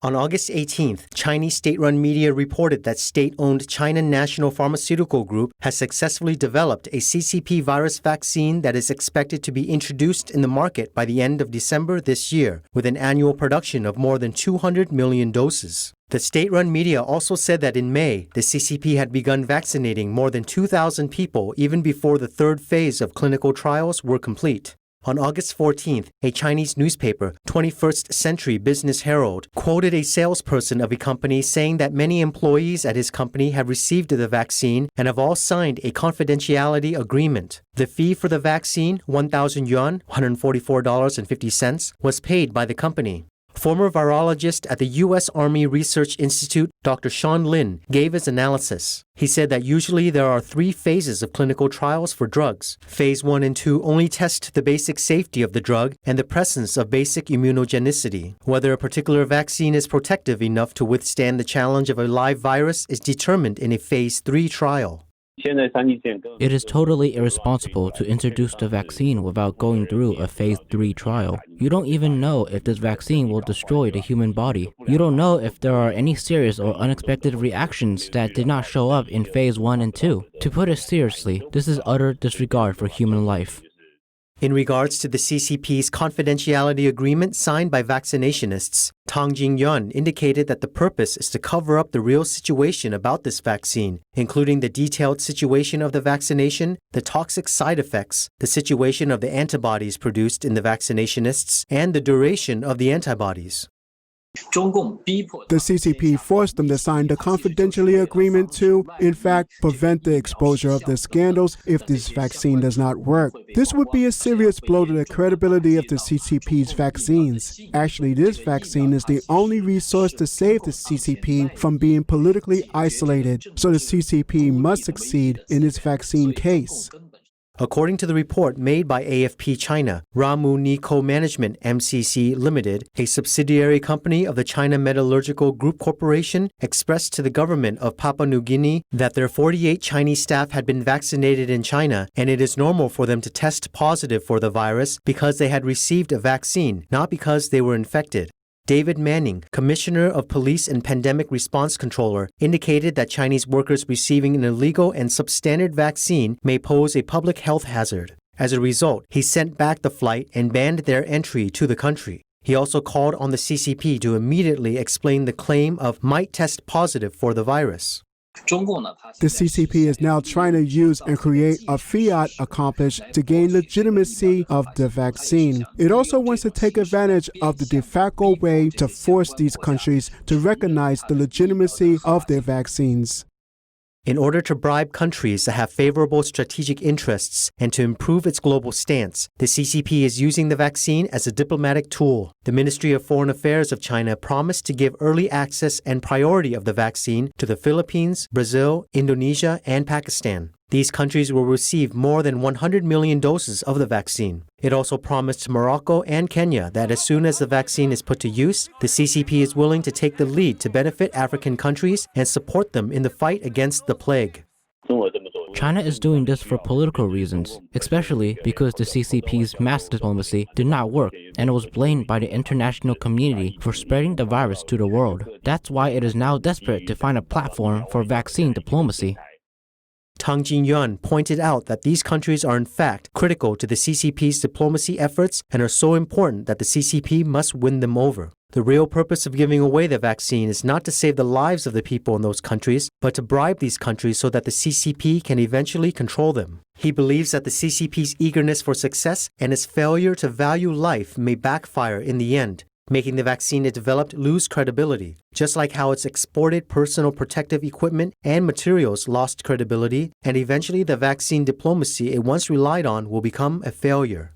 On August 18th, Chinese state-run media reported that state-owned China National Pharmaceutical Group has successfully developed a CCP virus vaccine that is expected to be introduced in the market by the end of December this year, with an annual production of more than 200 million doses. The state-run media also said that in May, the CCP had begun vaccinating more than 2,000 people even before the third phase of clinical trials were complete. On August 14th, a Chinese newspaper, 21st Century Business Herald, quoted a salesperson of a company saying that many employees at his company have received the vaccine and have all signed a confidentiality agreement. The fee for the vaccine, 1,000 yuan, $144.50, was paid by the company. Former virologist at the U.S. Army Research Institute, Dr. Sean Lin, gave his analysis. He said that usually there are 3 phases of clinical trials for drugs. Phase 1 and 2 only test the basic safety of the drug and the presence of basic immunogenicity. Whether a particular vaccine is protective enough to withstand the challenge of a live virus is determined in a Phase 3 trial. It is totally irresponsible to introduce the vaccine without going through a Phase 3 trial. You don't even know if this vaccine will destroy the human body. You don't know if there are any serious or unexpected reactions that did not show up in Phase 1 and 2. To put it seriously, this is utter disregard for human life. In regards to the CCP's confidentiality agreement signed by vaccinationists, Tang Jingyuan indicated that the purpose is to cover up the real situation about this vaccine, including the detailed situation of the vaccination, the toxic side effects, the situation of the antibodies produced in the vaccinationists, and the duration of the antibodies. The CCP forced them to sign the confidentiality agreement to, in fact, prevent the exposure of the scandals if this vaccine does not work. This would be a serious blow to the credibility of the CCP's vaccines. Actually, this vaccine is the only resource to save the CCP from being politically isolated, so the CCP must succeed in its vaccine case. According to the report made by AFP China, Ramu Nico Management MCC Limited, a subsidiary company of the China Metallurgical Group Corporation, expressed to the government of Papua New Guinea that their 48 Chinese staff had been vaccinated in China, and it is normal for them to test positive for the virus because they had received a vaccine, not because they were infected. David Manning, Commissioner of Police and Pandemic Response Controller, indicated that Chinese workers receiving an illegal and substandard vaccine may pose a public health hazard. As a result, he sent back the flight and banned their entry to the country. He also called on the CCP to immediately explain the claim of might test positive for the virus. The CCP is now trying to use and create a fiat accomplice to gain legitimacy of the vaccine. It also wants to take advantage of the de facto way to force these countries to recognize the legitimacy of their vaccines. In order to bribe countries that have favorable strategic interests and to improve its global stance, the CCP is using the vaccine as a diplomatic tool. The Ministry of Foreign Affairs of China promised to give early access and priority of the vaccine to the Philippines, Brazil, Indonesia, and Pakistan. These countries will receive more than 100 million doses of the vaccine. It also promised Morocco and Kenya that as soon as the vaccine is put to use, the CCP is willing to take the lead to benefit African countries and support them in the fight against the plague. China is doing this for political reasons, especially because the CCP's mass diplomacy did not work and it was blamed by the international community for spreading the virus to the world. That's why it is now desperate to find a platform for vaccine diplomacy. Tang Jingyuan pointed out that these countries are in fact critical to the CCP's diplomacy efforts and are so important that the CCP must win them over. The real purpose of giving away the vaccine is not to save the lives of the people in those countries, but to bribe these countries so that the CCP can eventually control them. He believes that the CCP's eagerness for success and its failure to value life may backfire in the end, making the vaccine it developed lose credibility, just like how its exported personal protective equipment and materials lost credibility, and eventually the vaccine diplomacy it once relied on will become a failure.